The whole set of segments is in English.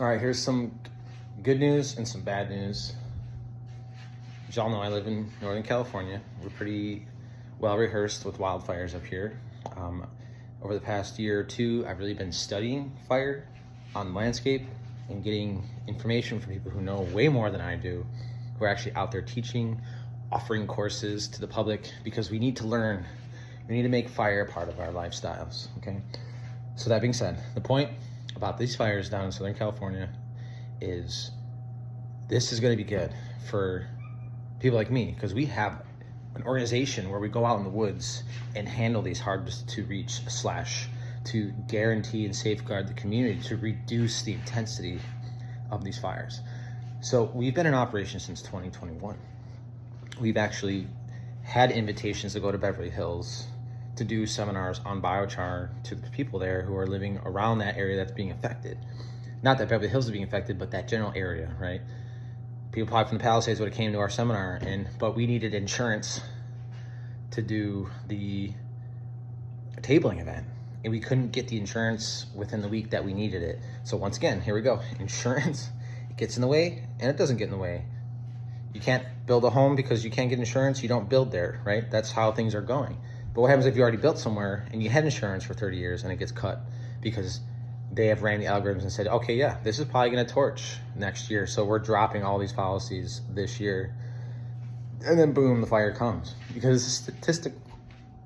All right, here's some good news and some bad news. As y'all know, I live in Northern California. We're pretty well rehearsed with wildfires up here. Over the past year or two, I've really been studying fire on the landscape and getting information from people who know way more than I do, who are actually out there teaching, offering courses to the public, because we need to learn. We need to make fire a part of our lifestyles, okay? So that being said, the point about these fires down in Southern California is this is going to be good for people like me, because we have an organization where we go out in the woods and handle these hard to reach / to guarantee and safeguard the community to reduce the intensity of these fires. So we've been in operation since 2021. We've actually had invitations to go to Beverly Hills to do seminars on biochar to the people there who are living around that area that's being affected. Not that Beverly Hills is being affected, but that general area, right? People probably from the Palisades would have came to our seminar, but we needed insurance to do the tabling event, and we couldn't get the insurance within the week that we needed it. So once again, here we go. Insurance, it gets in the way and it doesn't get in the way. You can't build a home because you can't get insurance. You don't build there, right? That's how things are going. But what happens if you already built somewhere and you had insurance for 30 years and it gets cut because they have ran the algorithms and said, okay, yeah, this is probably going to torch next year, so we're dropping all these policies this year. And then boom, the fire comes. Because statistic,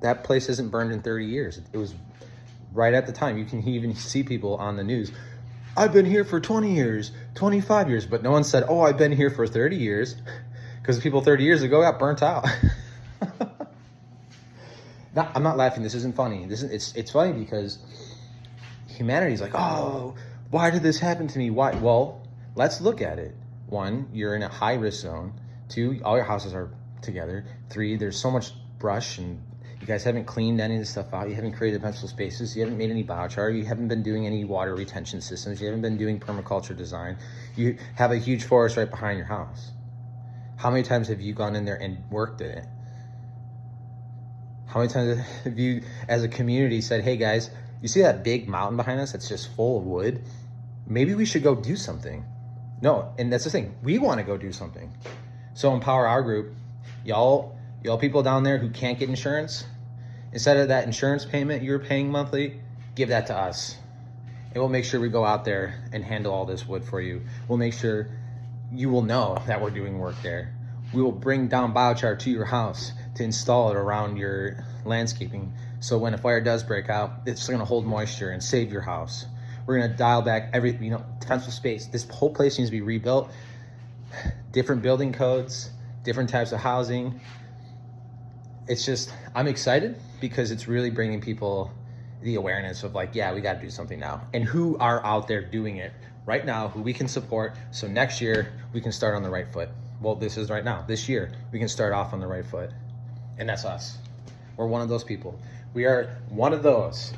that place isn't burned in 30 years. It was right at the time. You can even see people on the news, I've been here for 20 years, 25 years, but no one said, oh, I've been here for 30 years, because people 30 years ago got burnt out. I'm not laughing. This isn't funny. It's funny because humanity's like, oh, why did this happen to me? Why? Well, let's look at it. 1, you're in a high risk zone. 2, all your houses are together. 3, there's so much brush and you guys haven't cleaned any of this stuff out. You haven't created defensible spaces. You haven't made any biochar. You haven't been doing any water retention systems. You haven't been doing permaculture design. You have a huge forest right behind your house. How many times have you gone in there and worked in it? How many times have you, as a community, said, hey guys, you see that big mountain behind us that's just full of wood? Maybe we should go do something. No, and that's the thing. We want to go do something. So empower our group. Y'all people down there who can't get insurance, instead of that insurance payment you're paying monthly, give that to us. And we'll make sure we go out there and handle all this wood for you. We'll make sure you will know that we're doing work there. We will bring down biochar to your house to install it around your landscaping. So when a fire does break out, it's going to hold moisture and save your house. We're going to dial back every, defensible space. This whole place needs to be rebuilt. Different building codes, different types of housing. It's just, I'm excited because it's really bringing people the awareness of like, yeah, we got to do something now. And who are out there doing it right now, who we can support. So next year we can start on the right foot. Well, this is right now. This year we can start off on the right foot. And that's us. We're one of those people. We are one of those.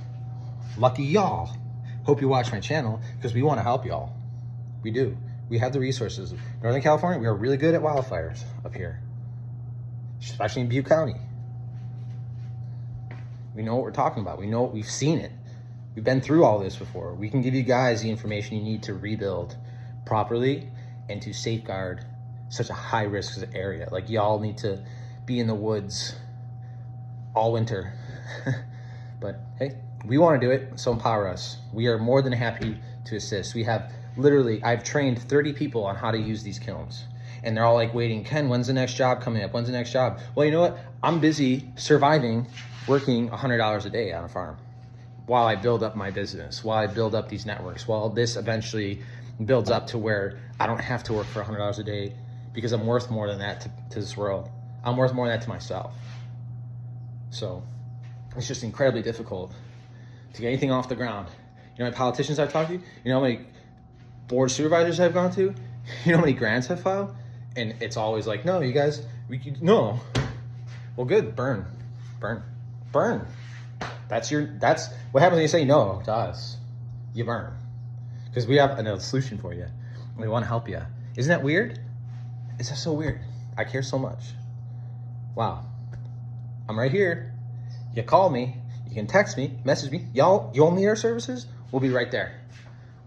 Lucky y'all. Hope you watch my channel because we want to help y'all. We do. We have the resources. Northern California, we are really good at wildfires up here, especially in Butte County. We know what we're talking about. We know, we've seen it. We've been through all this before. We can give you guys the information you need to rebuild properly and to safeguard such a high risk area. Like y'all need to be in the woods all winter. But hey, we want to do it, so empower us. We are more than happy to assist. We have literally, I've trained 30 people on how to use these kilns. And they're all like waiting, Ken, when's the next job coming up? When's the next job? Well, you know what? I'm busy surviving, working $100 a day on a farm while I build up my business, while I build up these networks, while this eventually builds up to where I don't have to work for $100 a day because I'm worth more than that to this world. I'm worth more than that to myself. So it's just incredibly difficult to get anything off the ground. You know how many politicians I've talked to? You know how many board supervisors I've gone to? You know how many grants I've filed? And it's always like, no, you guys, no. Well, good, burn. That's what happens when you say no to us. You burn. Because we have another solution for you. We want to help you. Isn't that weird? It's just so weird. I care so much. Wow. I'm right here. You call me. You can text me, message me. Y'all, you want me air services? We'll be right there.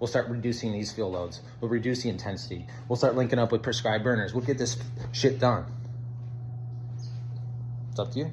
We'll start reducing these fuel loads. We'll reduce the intensity. We'll start linking up with prescribed burners. We'll get this shit done. It's up to you.